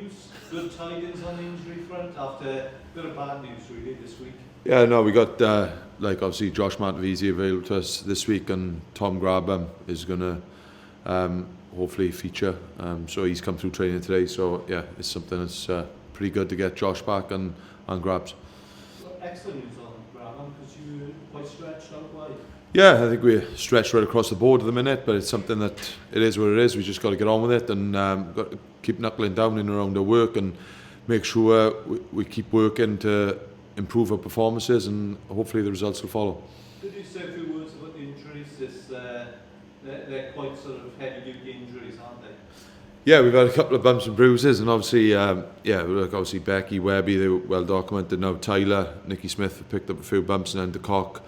news, good tidings on the injury front after a bit of bad news really this week. Yeah, no, we got obviously Josh Matavisi available to us this week, and Tom Grabham is going to hopefully feature. So he's come through training today. So yeah, it's something that's pretty good to get Josh back and grabs. Well, excellent news on Grabham because you were quite stretched out wide. Yeah, I think we're stretched right across the board at the minute, but it's something that it is what it is. We just got to get on with it and got to keep knuckling down in around our work and make sure we keep working to improve our performances, and hopefully the results will follow. Could you say a few words about the injuries? They're quite sort of heavy-duty injuries, aren't they? Yeah, we've had a couple of bumps and bruises, and obviously, obviously Becky, Webby, they were well documented. Now Tyler, Nicky Smith have picked up a few bumps, and then DeCock.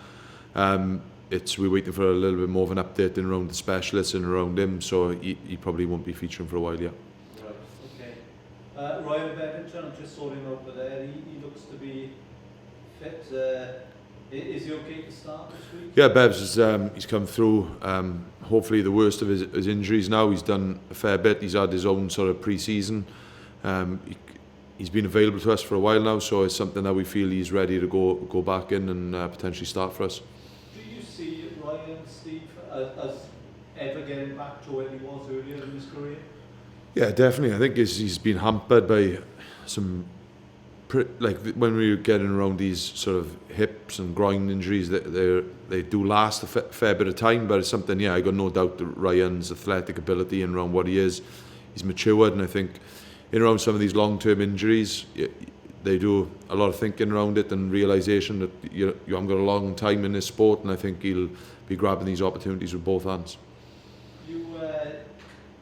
We're waiting for a little bit more of an update in around the specialists and around him, so he probably won't be featuring for a while yet. Right, okay. Ryan Benetton, I just saw him over there. He looks to be fit. Is he okay to start this week? Yeah, Bev's he's come through. Hopefully the worst of his injuries now. He's done a fair bit. He's had his own sort of pre-season. He's been available to us for a while now, so it's something that we feel he's ready to go back in and potentially start for us. Do you see Ryan, Steve, as ever getting back to where he was earlier in his career? Yeah, definitely. I think he's been hampered by some, when we were getting around these sort of hips and groin injuries, they do last a fair bit of time, but it's something, I got no doubt that Ryan's athletic ability and around what he is, he's matured, and I think in around some of these long-term injuries, they do a lot of thinking around it and realisation that you haven't got a long time in this sport, and I think he'll be grabbing these opportunities with both hands.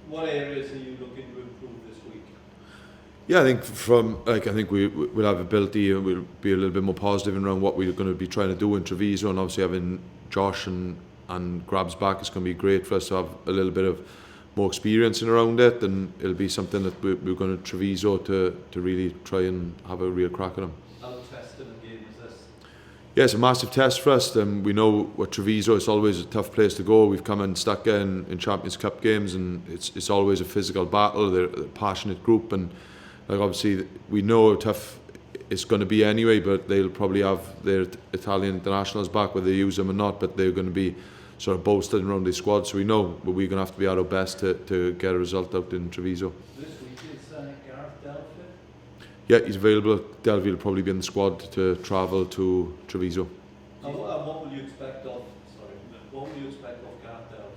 What areas are you looking to improve this week? Yeah, I think we'll have ability, and we'll be a little bit more positive around what we're going to be trying to do in Treviso, and obviously having Josh and Grabs back is going to be great for us to have a little bit of more experience in around it, and it'll be something that we're going to Treviso to really try and have a real crack at them. How testing a game is this? Yeah, it's a massive test for us. We know what Treviso, it's always a tough place to go. We've come and stuck in Champions Cup games, and it's always a physical battle. They're a passionate group, and obviously we know how tough it's going to be anyway, but they'll probably have their Italian internationals back, whether they use them or not, but they're going to be sort of bolstered around the squad, so we know we're going to have to be at our best to get a result out in Treviso. This week is Gareth Delphi? Yeah, he's available. Delphi will probably be in the squad to travel to Treviso. And what will you expect of Gareth Delphi?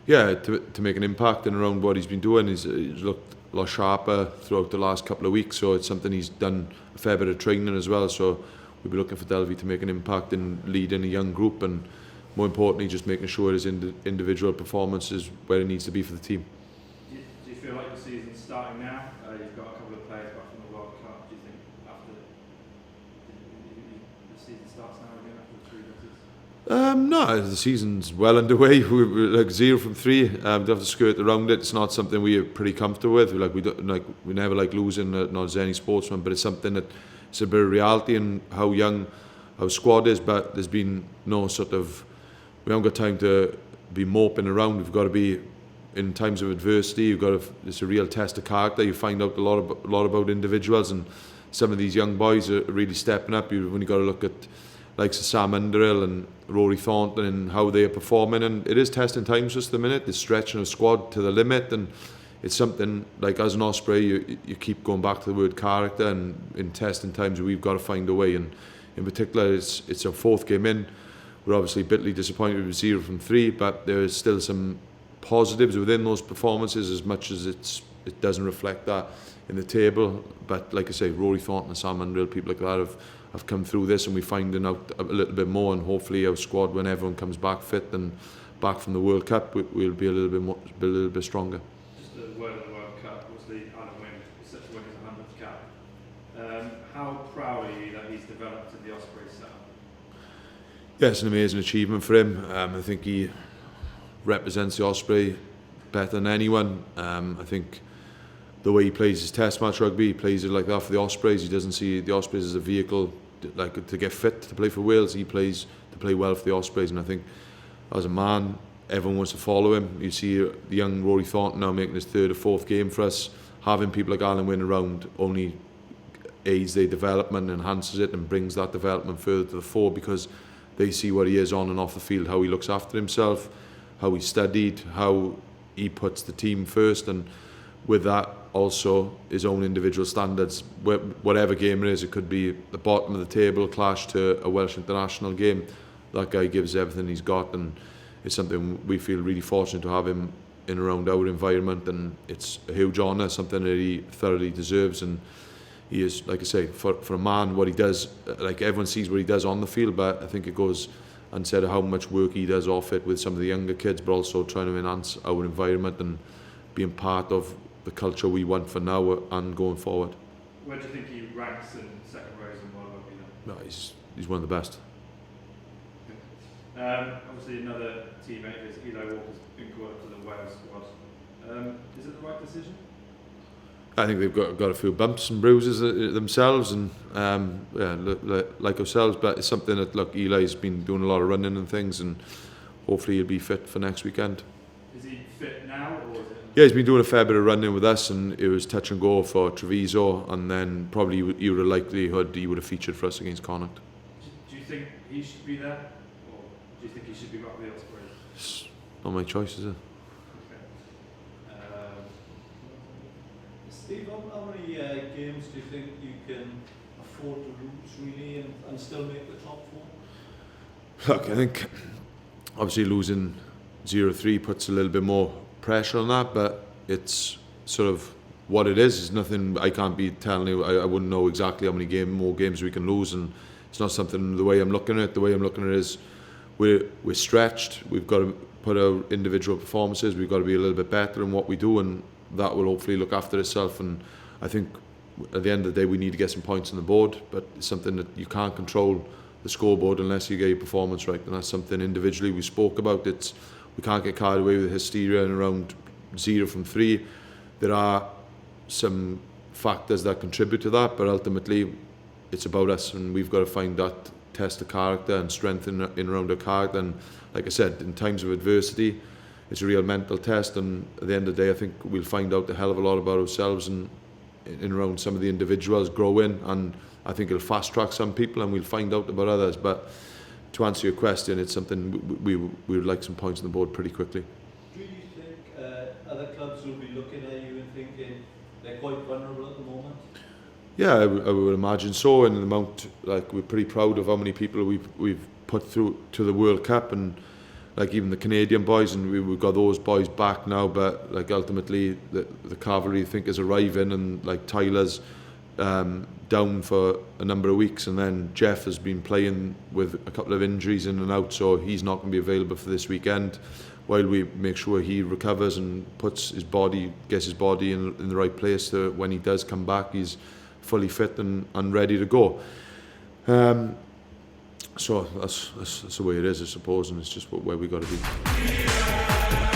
Yeah, to make an impact and around what he's been doing. He's looked a lot sharper throughout the last couple of weeks, so it's something he's done a fair bit of training as well, so we'll be looking for Delphi to make an impact in leading a young group, and more importantly just making sure his individual performance is where it needs to be for the team. Do you feel like the season's starting now? You've got a couple of players back from the World Cup. Do you think after the season starts now again after 3 losses? No, the season's well underway. We're like 0 from 3. We have to skirt around it. It's not something we're pretty comfortable with. We never like losing, not as any sportsman, but it's something that it's a bit of reality in how young our squad is. But there's been no sort of, we haven't got time to be moping around. We've got to be in times of adversity. It's a real test of character. You find out a lot about individuals, and some of these young boys are really stepping up. You've only got to look at likes of Sam Underhill and Rory Thornton and how they are performing, and it is testing times just a minute. It's stretching a squad to the limit, and it's something like as an Osprey you keep going back to the word character, and in testing times we've got to find a way, and in particular it's our 4th game in. We're obviously bitterly disappointed with 0 from 3, but there is still some positives within those performances, as much as it doesn't reflect that in the table. But like I say, Rory Thornton and Sam Underhill, people like that have come through this, and we're finding out a little bit more, and hopefully our squad, when everyone comes back fit and back from the World Cup, we'll be a little bit stronger. Just a word on the World Cup, obviously Alan win, such a win as a 100th cap. How proud are you that he's developed in the Ospreys setup? Yeah, it's an amazing achievement for him. I think he represents the Osprey better than anyone. I think the way he plays his test match rugby, he plays it like that for the Ospreys. He doesn't see the Ospreys as a vehicle to get fit to play for Wales. He plays to play well for the Ospreys, and I think as a man, everyone wants to follow him. You see the young Rory Thornton now making his 3rd or 4th game for us, having people like Alan Wynne around only aids their development, enhances it, and brings that development further to the fore, because they see what he is on and off the field, how he looks after himself, how he studied, how he puts the team first, and with that also his own individual standards. Whatever game it is, it could be the bottom of the table clash to a Welsh international game, that guy gives everything he's got, and it's something we feel really fortunate to have him in around our environment, and it's a huge honour, something that he thoroughly deserves. And he is, like I say, for a man, what he does, like everyone sees what he does on the field, but I think it goes unsaid how much work he does off it with some of the younger kids, but also trying to enhance our environment and being part of the culture we want for now and going forward. Where do you think he ranks in second rows in World Rugby then? No, he's one of the best. Obviously another teammate is Eli Walker's been called up to the Wales squad. Is it the right decision? I think they've got a few bumps and bruises themselves, and like ourselves, but it's something that, look, Eli's been doing a lot of running and things, and hopefully he'll be fit for next weekend. Is he fit now, or is it? Yeah, he's been doing a fair bit of running with us, and it was touch and go for Treviso, and then probably you would have likelihood he would have featured for us against Connacht. Do you think he should be there, or do you think he should be back with the Ospreys? It's not my choice, is it? Steve, how many games do you think you can afford to lose really and still make the top four? Look, I think obviously losing 0-3 puts a little bit more pressure on that, but it's sort of what it is. It's nothing, I can't be telling you, I wouldn't know exactly how many more games we can lose, and it's not something, the way I'm looking at it, the way I'm looking at it is we're stretched, we've got to put our individual performances, we've got to be a little bit better in what we do, and that will hopefully look after itself. And I think at the end of the day we need to get some points on the board, but it's something that you can't control the scoreboard unless you get your performance right, and that's something individually we spoke about. We can't get carried away with hysteria and around 0 from 3. There are some factors that contribute to that, but ultimately it's about us, and we've got to find that test of character and strength in around our character. And like I said, in times of adversity, it's a real mental test, and at the end of the day I think we'll find out a hell of a lot about ourselves and in around some of the individuals growing, and I think it'll fast track some people and we'll find out about others. But to answer your question, it's something we would like some points on the board pretty quickly. Do you think other clubs will be looking at you and thinking they're quite vulnerable at the moment? Yeah, I would imagine so, and the amount, like, we're pretty proud of how many people we've put through to the World Cup, and like even the Canadian boys, and we've got those boys back now, but like ultimately the cavalry I think is arriving, and like Tyler's down for a number of weeks, and then Jeff has been playing with a couple of injuries in and out, so he's not going to be available for this weekend, while we make sure he recovers and gets his body in the right place, so when he does come back he's fully fit and ready to go. So that's the way it is, I suppose, and it's just where we got to be.